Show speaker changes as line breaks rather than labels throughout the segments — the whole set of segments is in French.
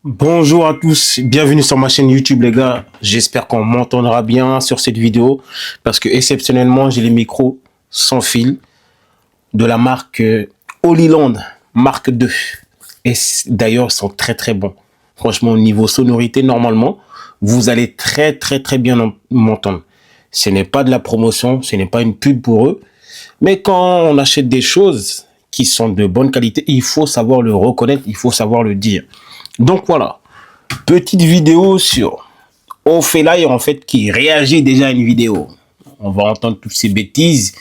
Bonjour à tous, bienvenue sur ma chaîne YouTube les gars. J'espère qu'on m'entendra bien sur cette vidéo parce que exceptionnellement j'ai les micros sans fil de la marque Holyland Mark II. Et d'ailleurs ils sont très bons. Franchement au niveau sonorité normalement vous allez très bien m'entendre. Ce n'est pas de la promotion, ce n'est pas une pub pour eux. Mais quand on achète des choses qui sont de bonne qualité, il faut savoir le reconnaître, il faut savoir le dire. Donc voilà, petite vidéo sur Ophélie en fait qui réagit déjà à une vidéo. On va entendre toutes ces bêtises.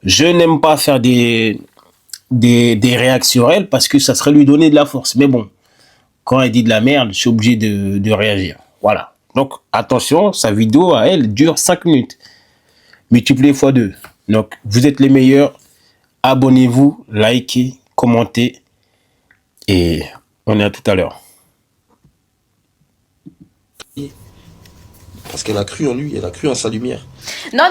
Je n'aime pas faire des réactions réelles parce que ça serait lui donner de la force. Mais bon, quand elle dit de la merde, je suis obligé de réagir. Voilà. Donc attention, sa vidéo à elle dure 5 minutes. Multiplié x 2. Donc vous êtes les meilleurs. Abonnez-vous, likez, commentez. Et on est à tout à l'heure.
Parce qu'elle a cru en lui, elle a cru en sa lumière.
Non,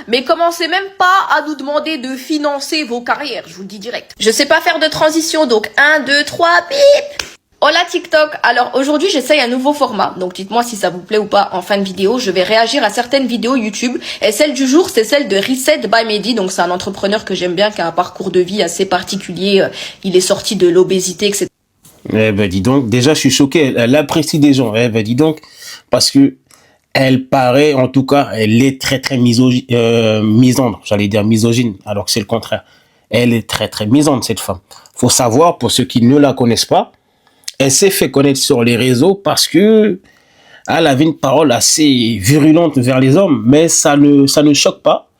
mais commencez même pas à nous demander de financer vos carrières, je vous le dis direct. Je sais pas faire de transition, donc 1, 2, 3, bip. Hola TikTok. Alors aujourd'hui j'essaye un nouveau format, donc dites-moi si ça vous plaît ou pas. En fin de vidéo je vais réagir à certaines vidéos YouTube, et celle du jour c'est celle de Reset by Mehdi. Donc c'est un entrepreneur que j'aime bien, qui a un parcours de vie assez particulier. Il est sorti de l'obésité, etc.
Eh ben dis donc, déjà je suis choqué, elle apprécie des gens. Eh ben dis donc, parce que elle paraît, en tout cas, elle est très misandre, j'allais dire misogyne, alors que c'est le contraire. Elle est très misandre, cette femme. Faut savoir, pour ceux qui ne la connaissent pas, elle s'est fait connaître sur les réseaux parce que elle avait une parole assez virulente vers les hommes, mais ça ne choque pas.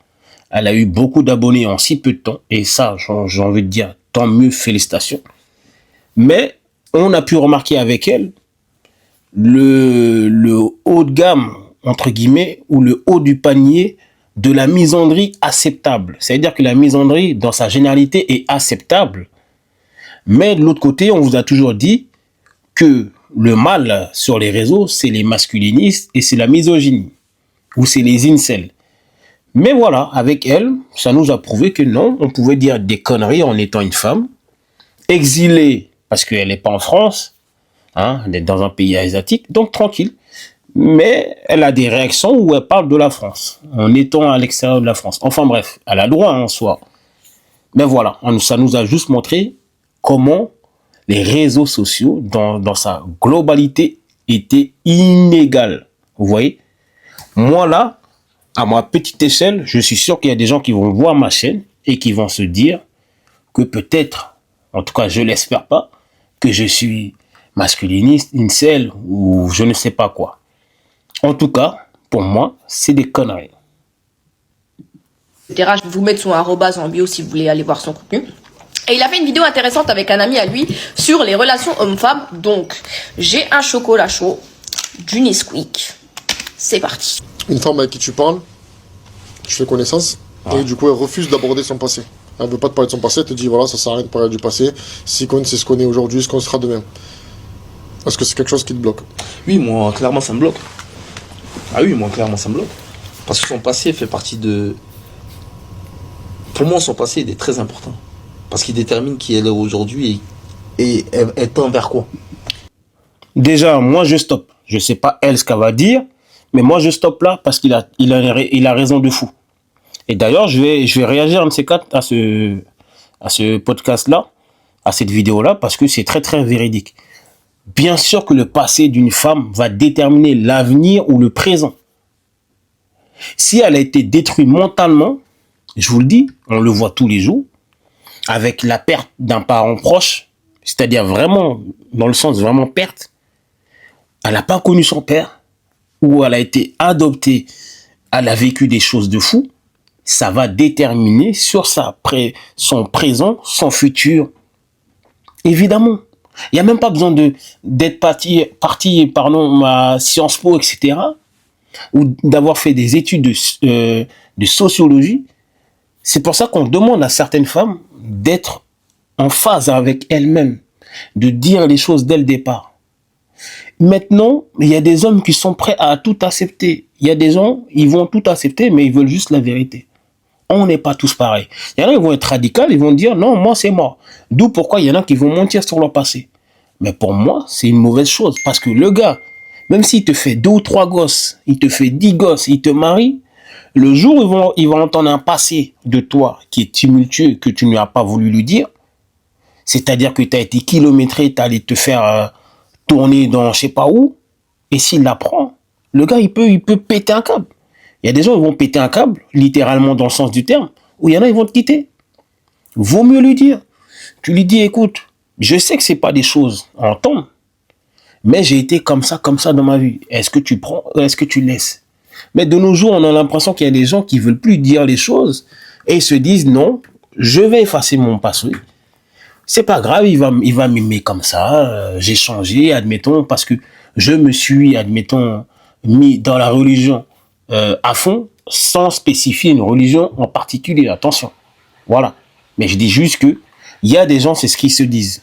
Elle a eu beaucoup d'abonnés en si peu de temps, et ça, j'ai envie de dire, tant mieux, félicitations. Mais on a pu remarquer avec elle le haut de gamme, entre guillemets, ou le haut du panier de la misandrie acceptable. C'est-à-dire que la misandrie, dans sa généralité, est acceptable. Mais de l'autre côté, on vous a toujours dit que le mal sur les réseaux, c'est les masculinistes et c'est la misogynie. Ou c'est les incels. Mais voilà, avec elle, ça nous a prouvé que non, on pouvait dire des conneries en étant une femme, exilée, parce qu'elle n'est pas en France, hein, elle est dans un pays asiatique, donc tranquille. Mais elle a des réactions où elle parle de la France, en étant à l'extérieur de la France. Enfin bref, elle a le droit en soi. Mais voilà, ça nous a juste montré comment les réseaux sociaux, dans sa globalité, étaient inégales. Vous voyez? Moi là, à ma petite échelle, je suis sûr qu'il y a des gens qui vont voir ma chaîne et qui vont se dire que peut-être, en tout cas je l'espère pas, que je suis masculiniste, incel ou je ne sais pas quoi. En tout cas, pour moi, c'est des conneries.
Je vais vous mettre son arrobase en bio si vous voulez aller voir son contenu. Et il a fait une vidéo intéressante avec un ami à lui sur les relations hommes-femmes. Donc, j'ai un chocolat chaud, du Nesquik. C'est parti.
Une femme avec qui tu parles, tu fais connaissance, et du coup elle refuse d'aborder son passé. Elle veut pas te parler de son passé, elle te dit voilà, ça sert à rien de parler du passé, si qu'on sait ce qu'on est aujourd'hui, ce qu'on sera demain. Est-ce que c'est quelque chose qui te bloque?
Oui, moi, clairement, ça me bloque. Ah oui, moi, clairement, ça me bloque. Parce que son passé fait partie de... Pour moi, son passé, il est très important. Parce qu'il détermine qui elle est aujourd'hui et elle tend vers quoi.
Déjà, moi, je stoppe. Je sais pas elle ce qu'elle va dire, mais moi, je stoppe là parce qu'il a raison de fou. Et d'ailleurs, je vais réagir un de ces quatre à ce podcast-là, à cette vidéo-là, parce que c'est très véridique. Bien sûr que le passé d'une femme va déterminer l'avenir ou le présent. Si elle a été détruite mentalement, je vous le dis, on le voit tous les jours, avec la perte d'un parent proche, c'est-à-dire vraiment, dans le sens vraiment perte, elle n'a pas connu son père, ou elle a été adoptée, elle a vécu des choses de fou, ça va déterminer sur son présent, son futur. Évidemment. Il n'y a même pas besoin d'être parti à Sciences Po, etc. ou d'avoir fait des études de sociologie. C'est pour ça qu'on demande à certaines femmes d'être en phase avec elles-mêmes, de dire les choses dès le départ. Maintenant, il y a des hommes qui sont prêts à tout accepter. Il y a des gens, ils vont tout accepter, mais ils veulent juste la vérité. On n'est pas tous pareils. Il y en a qui vont être radicaux, ils vont dire non, moi c'est moi. D'où pourquoi il y en a qui vont mentir sur leur passé. Mais pour moi, c'est une mauvaise chose. Parce que le gars, même s'il te fait 2 ou 3 gosses, il te fait 10 gosses, il te marie, le jour où il va entendre un passé de toi qui est tumultueux, que tu n'as pas voulu lui dire, c'est-à-dire que tu as été kilométré, tu allé te faire tourner dans je sais pas où, et s'il l'apprend, le gars, il peut péter un câble. Il y a des gens qui vont péter un câble, littéralement dans le sens du terme, ou il y en a, ils vont te quitter. Vaut mieux lui dire. Tu lui dis, écoute, je sais que c'est pas des choses à entendre, mais j'ai été comme ça dans ma vie. Est-ce que tu prends, est-ce que tu laisses? Mais de nos jours, on a l'impression qu'il y a des gens qui veulent plus dire les choses et ils se disent non, je vais effacer mon passé. C'est pas grave, il va m'aimer comme ça. J'ai changé, admettons, parce que je me suis, admettons, mis dans la religion à fond, sans spécifier une religion en particulier. Attention, voilà. Mais je dis juste que il y a des gens, c'est ce qu'ils se disent.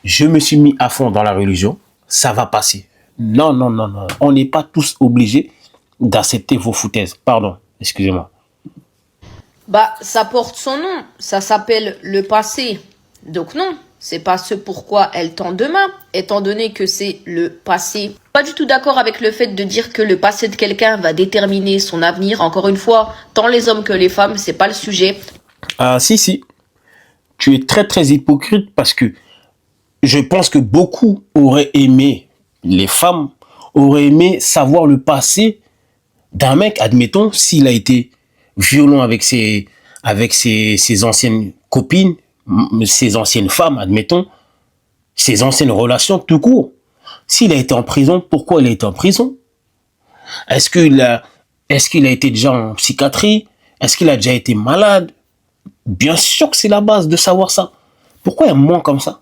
Je me suis mis à fond dans la religion, ça va passer. Non, non, non, non. On n'est pas tous obligés d'accepter vos foutaises. Pardon, excusez-moi.
Bah, ça porte son nom. Ça s'appelle le passé. Donc non, c'est pas ce pourquoi elle tend demain, étant donné que c'est le passé. Pas du tout d'accord avec le fait de dire que le passé de quelqu'un va déterminer son avenir. Encore une fois, tant les hommes que les femmes, c'est pas le sujet.
Ah, si. Tu es très, très hypocrite parce que je pense que beaucoup auraient aimé, les femmes auraient aimé savoir le passé d'un mec, admettons, s'il a été violent avec ses anciennes copines, ses anciennes femmes, admettons, ses anciennes relations tout court. S'il a été en prison, pourquoi il a été en prison? Est-ce qu'il a été déjà en psychiatrie? Est-ce qu'il a déjà été malade? Bien sûr que c'est la base de savoir ça. Pourquoi il y a moins comme ça?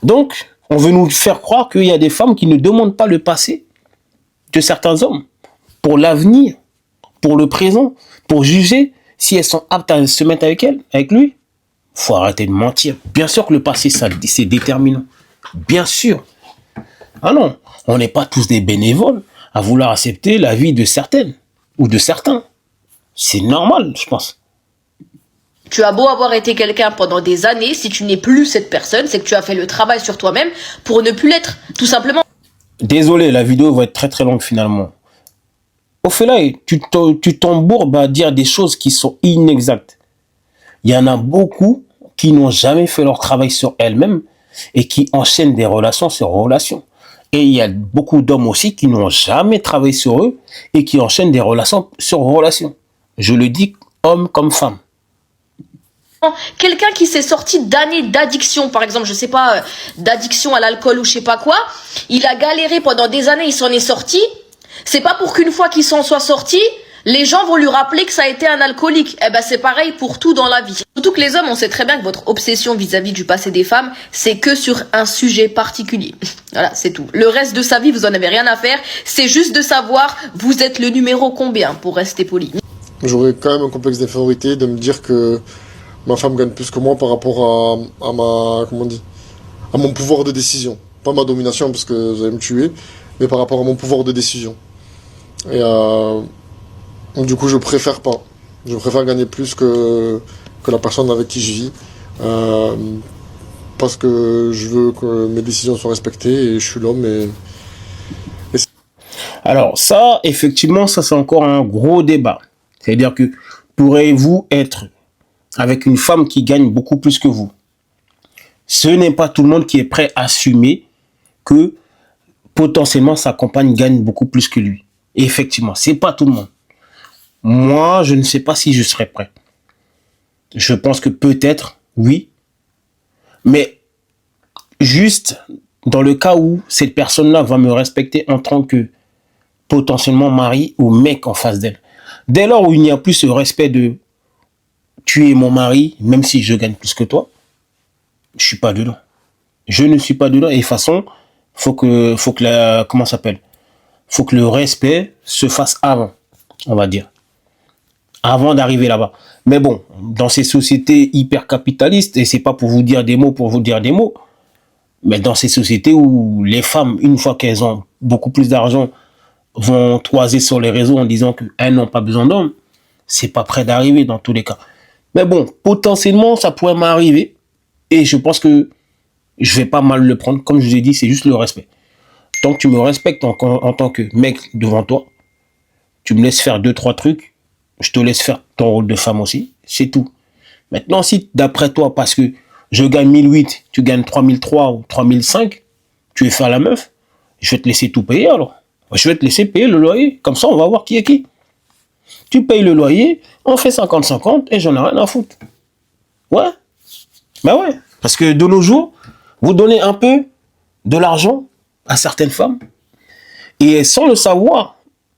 Donc, on veut nous faire croire qu'il y a des femmes qui ne demandent pas le passé de certains hommes pour l'avenir, pour le présent, pour juger si elles sont aptes à se mettre avec lui. Faut arrêter de mentir. Bien sûr que le passé, ça, c'est déterminant. Bien sûr. Ah non, on n'est pas tous des bénévoles à vouloir accepter la vie de certaines ou de certains. C'est normal, je pense.
Tu as beau avoir été quelqu'un pendant des années, si tu n'es plus cette personne, c'est que tu as fait le travail sur toi-même pour ne plus l'être, tout simplement.
Désolé, la vidéo va être très très longue finalement. Au fait là, tu t'embourbes à dire des choses qui sont inexactes. Il y en a beaucoup qui n'ont jamais fait leur travail sur elles-mêmes et qui enchaînent des relations sur relations. Et il y a beaucoup d'hommes aussi qui n'ont jamais travaillé sur eux et qui enchaînent des relations sur relations. Je le dis homme comme femme.
Quelqu'un qui s'est sorti d'années d'addiction, par exemple, je sais pas, d'addiction à l'alcool ou je sais pas quoi, il a galéré pendant des années, il s'en est sorti. C'est pas pour qu'une fois qu'il s'en soit sorti, les gens vont lui rappeler que ça a été un alcoolique. Eh ben c'est pareil pour tout dans la vie. Surtout que les hommes, on sait très bien que votre obsession vis-à-vis du passé des femmes, c'est que sur un sujet particulier. Voilà, c'est tout. Le reste de sa vie, vous en avez rien à faire. C'est juste de savoir, vous êtes le numéro combien, pour rester poli.
J'aurais quand même un complexe d'infériorité de me dire que ma femme gagne plus que moi par rapport à ma, comment on dit, à mon pouvoir de décision. Pas ma domination parce que vous allez me tuer, mais par rapport à mon pouvoir de décision. Et du coup, je préfère pas. Je préfère gagner plus que la personne avec qui je vis. Parce que je veux que mes décisions soient respectées et je suis l'homme.
Alors ça, effectivement, ça c'est encore un gros débat. C'est-à-dire que pourrez-vous être avec une femme qui gagne beaucoup plus que vous? Ce n'est pas tout le monde qui est prêt à assumer que potentiellement sa compagne gagne beaucoup plus que lui. Et effectivement, c'est pas tout le monde. Moi, je ne sais pas si je serais prêt. Je pense que peut-être, oui. Mais juste dans le cas où cette personne-là va me respecter en tant que potentiellement mari ou mec en face d'elle. Dès lors où il n'y a plus ce respect de tu es mon mari, même si je gagne plus que toi, je suis pas dedans. Je ne suis pas dedans. Et de toute façon, faut que comment ça s'appelle? Faut que le respect se fasse avant, on va dire. Avant d'arriver là-bas. Mais bon, dans ces sociétés hyper capitalistes, et c'est pas pour vous dire des mots pour vous dire des mots, mais dans ces sociétés où les femmes, une fois qu'elles ont beaucoup plus d'argent, vont toiser sur les réseaux en disant qu'elles n'ont pas besoin d'hommes, c'est pas près d'arriver dans tous les cas. Mais bon, potentiellement, ça pourrait m'arriver. Et je pense que je vais pas mal le prendre. Comme je vous ai dit, c'est juste le respect. Tant que tu me respectes en tant que mec devant toi, tu me laisses faire 2-3 trucs, je te laisse faire ton rôle de femme aussi, c'est tout. Maintenant, si d'après toi, parce que je gagne 1008, tu gagnes 3003 ou 3005, tu veux faire la meuf, je vais te laisser tout payer alors. Je vais te laisser payer le loyer, comme ça on va voir qui est qui. Tu payes le loyer, on fait 50-50 et j'en ai rien à foutre. Ouais. Ben ouais. Parce que de nos jours, vous donnez un peu de l'argent à certaines femmes et sans le savoir,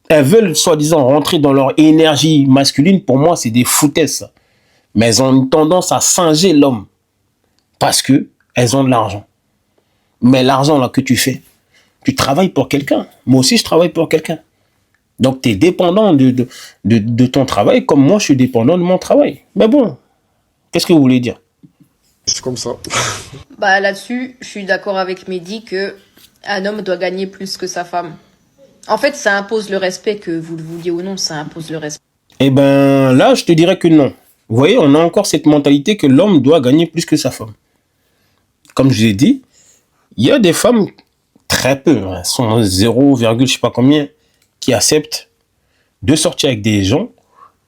elles veulent soi-disant rentrer dans leur énergie masculine. Pour moi, c'est des foutaises. Mais elles ont une tendance à singer l'homme parce que elles ont de l'argent. Mais l'argent là que tu fais, tu travailles pour quelqu'un. Moi aussi, je travaille pour quelqu'un. Donc, tu es dépendant de ton travail comme moi, je suis dépendant de mon travail. Mais bon, qu'est-ce que vous voulez dire?
C'est comme ça.
Bah là-dessus, je suis d'accord avec Mehdi que un homme doit gagner plus que sa femme. En fait, ça impose le respect, que vous le vouliez ou non, ça impose le respect.
Eh ben, là, je te dirais que non. Vous voyez, on a encore cette mentalité que l'homme doit gagner plus que sa femme. Comme je l'ai dit, il y a des femmes, très peu, hein, sont 0, je sais pas combien, qui acceptent de sortir avec des gens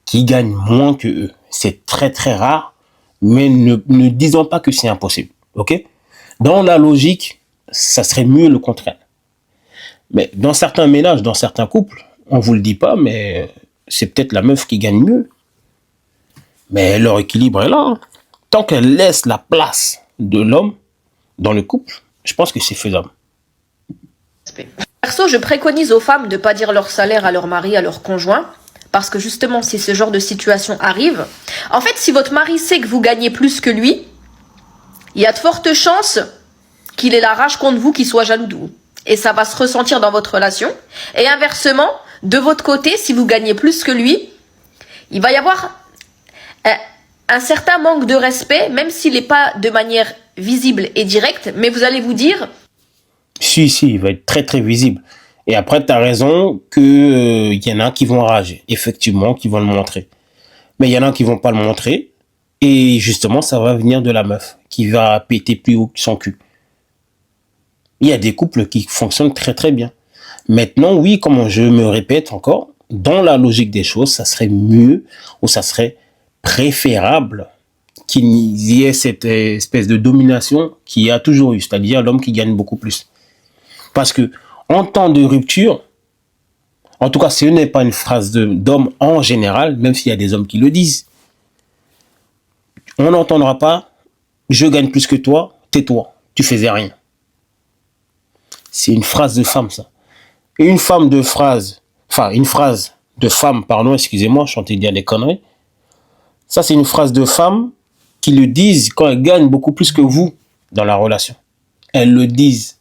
qui gagnent moins que eux. C'est très très rare, mais ne disons pas que c'est impossible. Ok? Dans la logique, ça serait mieux le contraire. Mais dans certains ménages, dans certains couples, on vous le dit pas, mais c'est peut-être la meuf qui gagne mieux. Mais leur équilibre est là. Hein. Tant qu'elle laisse la place de l'homme dans le couple, je pense que c'est faisable.
Perso, je préconise aux femmes de ne pas dire leur salaire à leur mari, à leur conjoint, parce que justement, si ce genre de situation arrive, en fait, si votre mari sait que vous gagnez plus que lui, il y a de fortes chances qu'il ait la rage contre vous, qu'il soit jaloux de vous. Et ça va se ressentir dans votre relation. Et inversement, de votre côté, si vous gagnez plus que lui, il va y avoir un certain manque de respect, même s'il n'est pas de manière visible et directe, mais vous allez vous dire...
Si, il va être très très visible. Et après, tu as raison que y en a qui vont rager, effectivement, qui vont le montrer. Mais il y en a qui vont pas le montrer. Et justement, ça va venir de la meuf qui va péter plus haut que son cul. Il y a des couples qui fonctionnent très très bien. Maintenant, oui, comme je me répète encore, dans la logique des choses, ça serait mieux ou ça serait préférable qu'il y ait cette espèce de domination qu'il y a toujours eu, c'est-à-dire l'homme qui gagne beaucoup plus. Parce que en temps de rupture, en tout cas, ce n'est pas une phrase d'homme en général, même s'il y a des hommes qui le disent, on n'entendra pas « je gagne plus que toi, tais-toi, tu faisais rien ». C'est une phrase de femme, ça. Et une phrase de femme, pardon, excusez-moi, je suis en train de dire des conneries. Ça, c'est une phrase de femme qui le disent quand elles gagnent beaucoup plus que vous dans la relation. Elles le disent.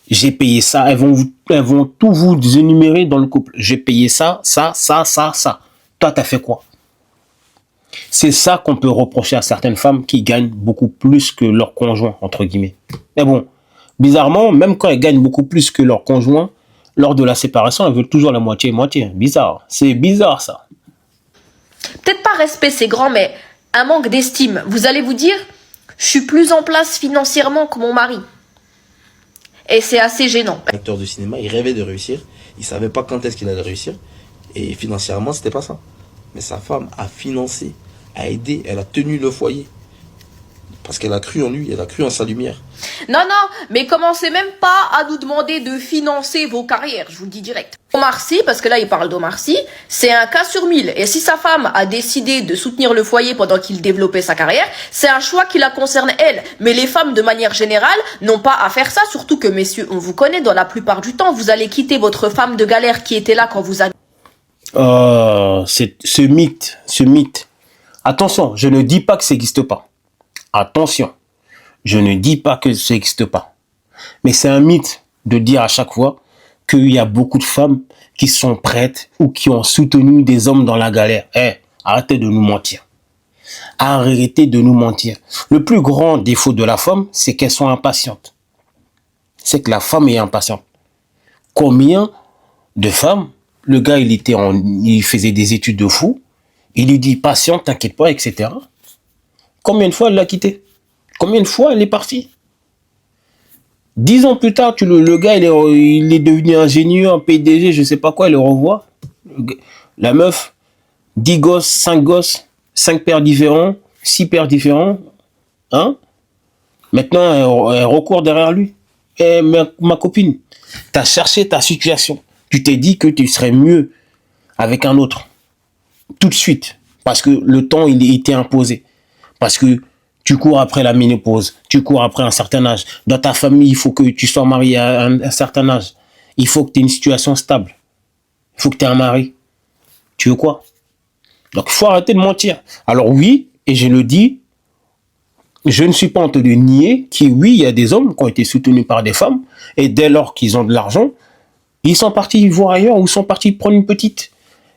J'ai payé ça. Elles vont tout vous énumérer dans le couple. J'ai payé ça. Toi, t'as fait quoi? C'est ça qu'on peut reprocher à certaines femmes qui gagnent beaucoup plus que leur conjoint, entre guillemets. Mais bon, bizarrement, même quand elles gagnent beaucoup plus que leur conjoint, lors de la séparation, elles veulent toujours la moitié. Bizarre. C'est bizarre, ça.
Peut-être pas respect, c'est grand, mais un manque d'estime. Vous allez vous dire, je suis plus en place financièrement que mon mari. Et c'est assez gênant.
Acteur de cinéma, il rêvait de réussir. Il savait pas quand est-ce qu'il allait réussir. Et financièrement, c'était pas ça. Mais sa femme a financé, a aidé, elle a tenu le foyer. Parce qu'elle a cru en lui, elle a cru en sa lumière.
Non, mais commencez même pas à nous demander de financer vos carrières, je vous le dis direct. Omar Sy, parce que là il parle d'Omar Sy, c'est un cas sur 1000. Et si sa femme a décidé de soutenir le foyer pendant qu'il développait sa carrière, c'est un choix qui la concerne elle. Mais les femmes de manière générale n'ont pas à faire ça, surtout que messieurs, on vous connaît, dans la plupart du temps, vous allez quitter votre femme de galère qui était là quand vous avez...
C'est ce mythe. Attention, je ne dis pas que ça n'existe pas. Attention, je ne dis pas que ça n'existe pas. Mais c'est un mythe de dire à chaque fois qu'il y a beaucoup de femmes qui sont prêtes ou qui ont soutenu des hommes dans la galère. Arrêtez de nous mentir. Arrêtez de nous mentir. Le plus grand défaut de la femme, c'est qu'elles sont impatientes. C'est que la femme est impatiente. Combien de femmes, le gars, il faisait des études de fou, il lui dit patiente, t'inquiète pas, etc. Combien de fois elle l'a quitté? Combien de fois elle est partie? 10 ans plus tard, le gars, il est devenu ingénieur, PDG, je sais pas quoi, il le revoit. La meuf, 10 gosses, 5 gosses, 5 pères différents, 6 pères différents. Hein? Maintenant, elle recourt derrière lui. Eh, ma copine, tu as cherché ta situation. Tu t'es dit que tu serais mieux avec un autre. Tout de suite. Parce que le temps, il t'est imposé. Parce que tu cours après la ménopause. Tu cours après un certain âge. Dans ta famille, il faut que tu sois marié à un certain âge. Il faut que tu aies une situation stable. Il faut que tu aies un mari. Tu veux quoi? Donc, il faut arrêter de mentir. Alors oui, et je le dis, je ne suis pas en train de nier qu'il oui, il y a des hommes qui ont été soutenus par des femmes, et dès lors qu'ils ont de l'argent, ils sont partis voir ailleurs ou sont partis prendre une petite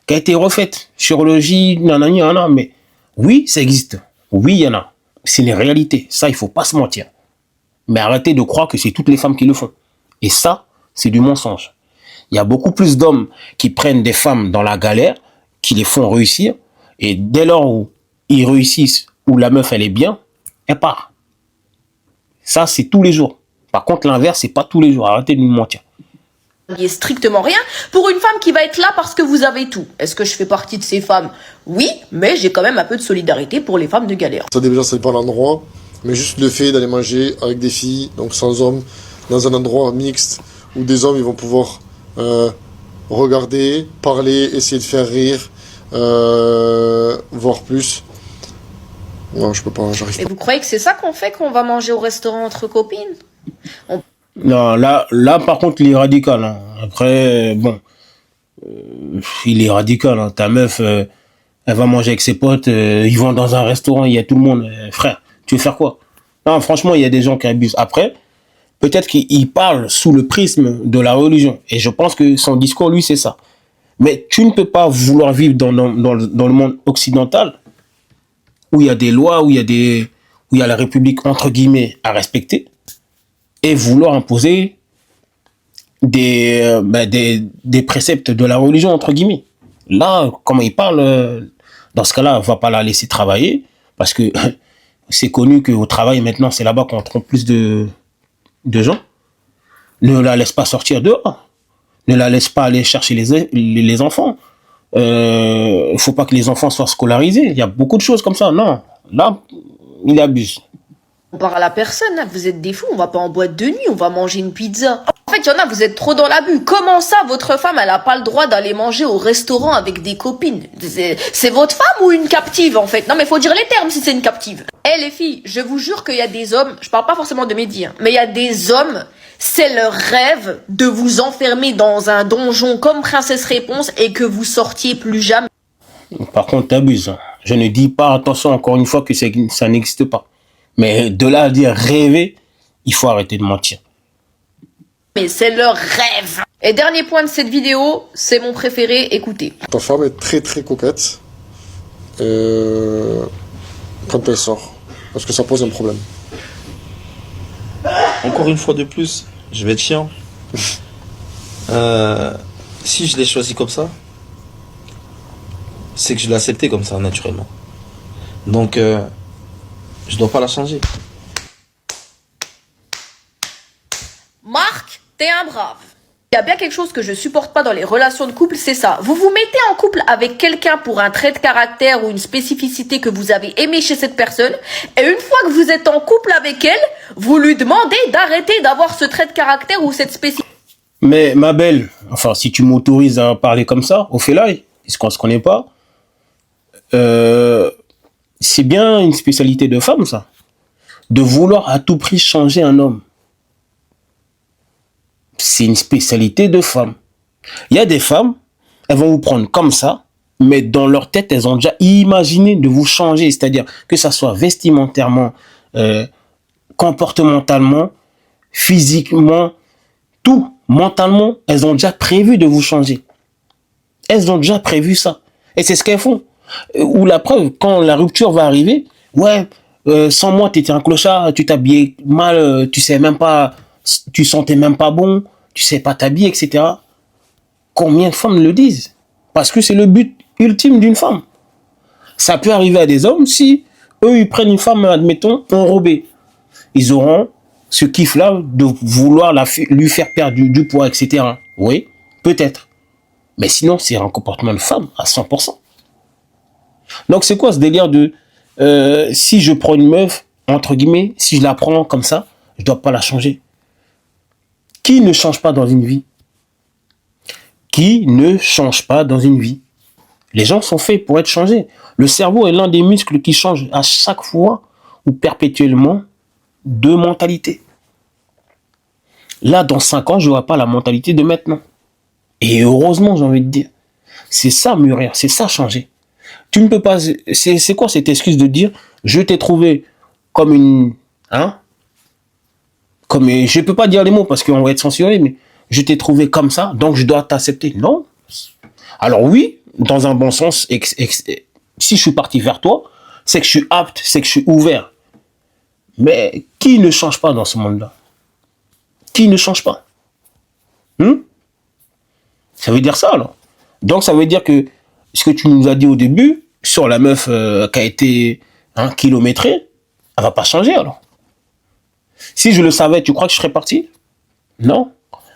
qui a été refaite. Chirurgie, nanana, mais oui, ça existe. Oui, il y en a. C'est les réalités. Ça, il ne faut pas se mentir. Mais arrêtez de croire que c'est toutes les femmes qui le font. Et ça, c'est du mensonge. Il y a beaucoup plus d'hommes qui prennent des femmes dans la galère, qui les font réussir, et dès lors où ils réussissent, où la meuf, elle est bien, elle part. Ça, c'est tous les jours. Par contre, l'inverse, c'est pas tous les jours. Arrêtez de nous mentir.
Il n'y a strictement rien pour une femme qui va être là parce que vous avez tout. Est-ce que je fais partie de ces femmes? Oui, mais j'ai quand même un peu de solidarité pour les femmes de galère.
Ça déjà, ça dépend de l'endroit, mais juste le fait d'aller manger avec des filles, donc sans hommes, dans un endroit mixte, où des hommes ils vont pouvoir regarder, parler, essayer de faire rire, voir plus. Non, je peux pas, j'arrive pas.
Et vous croyez que c'est ça qu'on fait quand on va manger au restaurant entre copines?
Non, là, par contre, il est radical. Hein. Après, bon, il est radical. Hein. Ta meuf, elle va manger avec ses potes, ils vont dans un restaurant, il y a tout le monde. Frère, tu veux faire quoi? Non, franchement, il y a des gens qui abusent. Après, peut-être qu'il parle sous le prisme de la religion. Et je pense que son discours, lui, c'est ça. Mais tu ne peux pas vouloir vivre dans le monde occidental, où il y a des lois, où il y a la République, entre guillemets, à respecter, et vouloir imposer des préceptes de la religion, entre guillemets. Là, comment il parle, dans ce cas-là, on ne va pas la laisser travailler, parce que c'est connu qu'au travail, maintenant, c'est là-bas qu'on trompe plus de gens. Ne la laisse pas sortir dehors. Ne la laisse pas aller chercher les enfants. Il ne faut pas que les enfants soient scolarisés. Il y a beaucoup de choses comme ça. Non, là, il abuse.
On parle à la personne, là. Vous êtes des fous, on va pas en boîte de nuit, on va manger une pizza. En fait, il y en a, vous êtes trop dans l'abus. Comment ça, votre femme, elle a pas le droit d'aller manger au restaurant avec des copines? C'est votre femme ou une captive, en fait? Non, mais faut dire les termes si c'est une captive. Eh, les filles, je vous jure qu'il y a des hommes, je parle pas forcément de Mehdi, hein, mais il y a des hommes, c'est leur rêve de vous enfermer dans un donjon comme Princesse Réponse et que vous sortiez plus jamais.
Par contre, t'abuses. Hein. Je ne dis pas, attention, encore une fois, que ça n'existe pas. Mais de là à dire rêver, il faut arrêter de mentir.
Mais c'est leur rêve. Et dernier point de cette vidéo, c'est mon préféré, écoutez.
Ta femme est très très coquette quand elle sort, parce que ça pose un problème.
Encore une fois de plus, je vais être chiant. Si je l'ai choisi comme ça, c'est que je l'ai accepté comme ça, naturellement. Donc, je dois pas la changer.
Marc, t'es un brave. Il y a bien quelque chose que je supporte pas dans les relations de couple, c'est ça. Vous vous mettez en couple avec quelqu'un pour un trait de caractère ou une spécificité que vous avez aimé chez cette personne, et une fois que vous êtes en couple avec elle, vous lui demandez d'arrêter d'avoir ce trait de caractère ou cette spécificité.
Mais ma belle, enfin, si tu m'autorises à parler comme ça, au fait là, puisqu'on se connaît pas, c'est bien une spécialité de femme, ça. De vouloir à tout prix changer un homme. C'est une spécialité de femme. Il y a des femmes, elles vont vous prendre comme ça, mais dans leur tête, elles ont déjà imaginé de vous changer. C'est-à-dire que ça soit vestimentairement, comportementalement, physiquement, tout, mentalement, elles ont déjà prévu de vous changer. Elles ont déjà prévu ça. Et c'est ce qu'elles font. Ou la preuve, quand la rupture va arriver, ouais, sans moi, tu étais un clochard, tu t'habillais mal, tu sais même pas, tu sentais même pas bon, tu sais pas t'habiller, etc. Combien de femmes le disent? Parce que c'est le but ultime d'une femme. Ça peut arriver à des hommes si eux, ils prennent une femme, admettons, enrobée. ils auront ce kiff-là de vouloir lui faire perdre du poids, etc. Oui, peut-être. Mais sinon, c'est un comportement de femme à 100%. Donc, c'est quoi ce délire de... si je prends une meuf, entre guillemets, si je la prends comme ça, je dois pas la changer. Qui ne change pas dans une vie? Qui ne change pas dans une vie? Les gens sont faits pour être changés. Le cerveau est l'un des muscles qui change à chaque fois ou perpétuellement de mentalité. Là, dans 5 ans, je n'aurai pas la mentalité de maintenant. Et heureusement, j'ai envie de dire. C'est ça mûrir, c'est ça changer. Tu ne peux pas... C'est quoi cette excuse de dire je t'ai trouvé comme une... Hein? Comme, je ne peux pas dire les mots parce qu'on va être censuré, mais je t'ai trouvé comme ça, donc je dois t'accepter. Non. Alors oui, dans un bon sens, si je suis parti vers toi, c'est que je suis apte, c'est que je suis ouvert. Mais qui ne change pas dans ce monde-là? Qui ne change pas? Ça veut dire ça, alors. Donc, ça veut dire que ce que tu nous as dit au début, sur la meuf qui a été kilométrée, elle va pas changer, alors. Si je le savais, tu crois que je serais parti? Non.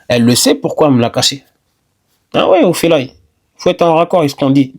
Elle le sait, pourquoi elle me l'a caché? Ah ouais, au fait là, il faut être en raccord avec ce qu'on dit.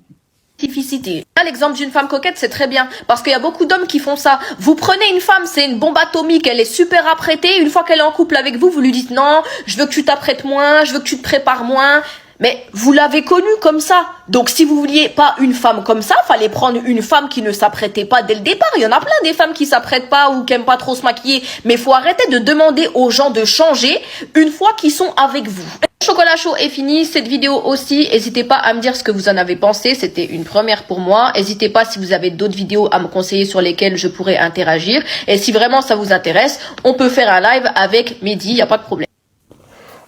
Là, l'exemple d'une femme coquette, c'est très bien. Parce qu'il y a beaucoup d'hommes qui font ça. Vous prenez une femme, c'est une bombe atomique, elle est super apprêtée. Une fois qu'elle est en couple avec vous, vous lui dites non, je veux que tu t'apprêtes moins, je veux que tu te prépares moins. Mais vous l'avez connue comme ça. Donc si vous vouliez pas une femme comme ça, fallait prendre une femme qui ne s'apprêtait pas dès le départ. Il y en a plein des femmes qui s'apprêtent pas ou qui aiment pas trop se maquiller. Mais il faut arrêter de demander aux gens de changer une fois qu'ils sont avec vous. Le chocolat chaud est fini, cette vidéo aussi. N'hésitez pas à me dire ce que vous en avez pensé. C'était une première pour moi. N'hésitez pas si vous avez d'autres vidéos à me conseiller sur lesquelles je pourrais interagir. Et si vraiment ça vous intéresse, on peut faire un live avec Mehdi, il n'y a pas de problème.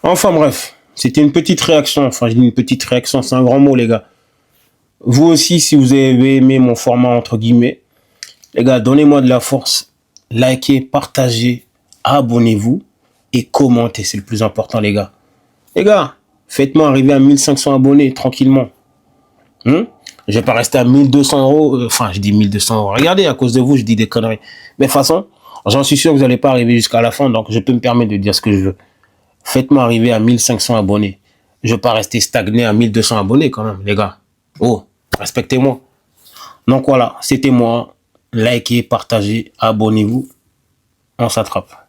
Enfin bref. C'était une petite réaction. Enfin, je dis une petite réaction, c'est un grand mot, les gars. Vous aussi, si vous avez aimé mon format, entre guillemets, les gars, donnez-moi de la force. Likez, partagez, abonnez-vous et commentez. C'est le plus important, les gars. Les gars, faites-moi arriver à 1500 abonnés, tranquillement. Je vais pas rester à 1200 €. Enfin, je dis 1200 €. Regardez, à cause de vous, je dis des conneries. Mais de toute façon, j'en suis sûr que vous n'allez pas arriver jusqu'à la fin, donc je peux me permettre de dire ce que je veux. Faites-moi arriver à 1500 abonnés. Je ne vais pas rester stagné à 1200 abonnés quand même, les gars. Oh, respectez-moi. Donc voilà, c'était moi. Likez, partagez, abonnez-vous. On s'attrape.